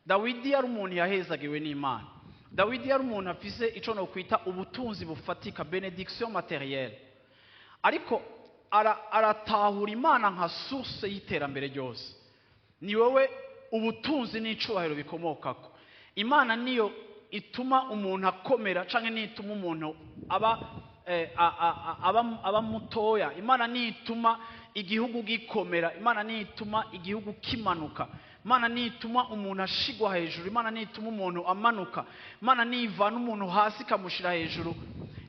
Dawidi yari umuntu yahezagiwe n'Imana. Dawidi yari umuntu afise ico no kwita ubutunzi bufatika, benediction matérielle. Ariko aratahura Imana nka source y'iterambere ryose. Ni wowe ubutunzi n'icubahiro bikomokako. Imana niyo ituma umuntu akomera canke nituma umuntu aba mutoya. Imana nituma igihugu gikomera. Imana nituma igihugu kimanuka. Imana nituma umuntu ashigwa hejuru. Imana nituma umuntu amanuka. Imana nivana umuntu hasi kamushira hejuru.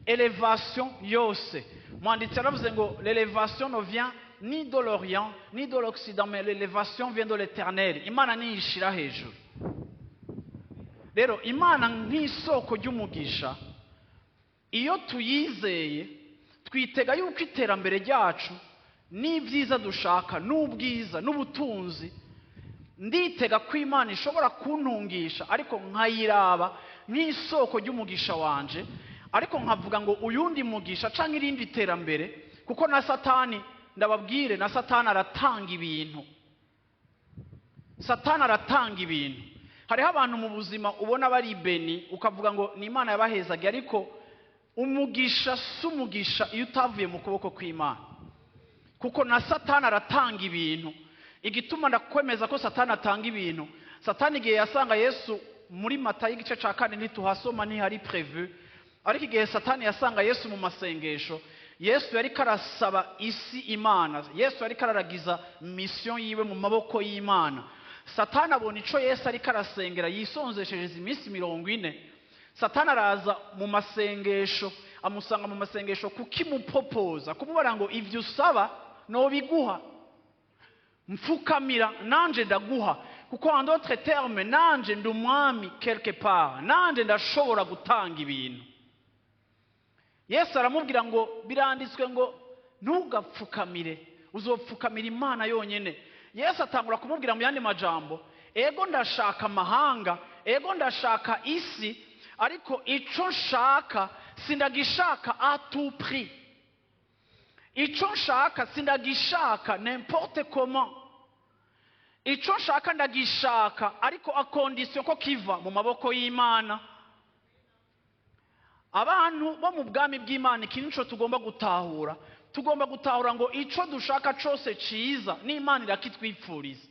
Elevation yose. Mwanditsi aravuze ngo l'élevation ne vient ni de l'Orient ni de l'Occident, mais l'élévation vient de l'Éternel. Imana niyishira hejuru. Rero Imana nk'isoko ry'umugisha, iyo tuyizeye twitega yuko iterambere ryacu n'ibyiza dushaka n'ubwiza n'ubutunzi, nditega ko Imana ishobora kuntungisha ariko nkayiraba nk'isoko ry'umugisha wanje, ariko nkavuga ngo uyundi mugisha canke irindi terambere, kuko na Satani, ndababwire, na Satani aratanga ibintu. Satani aratanga ibintu. Hariho abantu mu buzima ubona bari beni ukavuga ngo ni Imana yabahezaga, ariko umugisha sumugisha iyo utavuye mu kuboko kw'Imana, kuko na Satani aratanga ibintu. Igituma ndakwemeza ko Satani atanga ibintu, Satani igihe yasanga Yesu muri Matayo igice ca 4 ntituhasoma, ntihari prévu, ariko igihe Satani yasanga Yesu mu masengesho, Yesu yari karasaba isi Imana, Yesu yari kararagiza mission yiwe mu maboko y'Imana. Satani abona ico Yesu ari karasengera yisonzesheje iminsi 40. Satani araza mu masengesho, amusanga mu masengesho kukimupopoza, kumubara ngo ivyo usaba no biguha, mfukamira nanje ndaguha, kuko en d'autres termes nanje ndumwami quelque part, nanje ndashobora gutanga ibintu. Yesu aramubwira ngo biranditswe ngo ntugapfukamire, uzopfukamira Imana yonyene. Yesu atangura kumubwira mu yandi majambo, ego ndashaka amahanga, ego ndashaka isi, ariko ico nshaka sindagishaka à tout prix. Ico nshaka sindagishaka n'importe comment. Ico nshaka ndagishaka, ariko a condition ko kiva mu maboko y'Imana. Abantu bo mu bwami bw'Imana, ikintu cyo tugomba gutahura ngo ico dushaka cose ciza n'Imana irakitwipfuriza.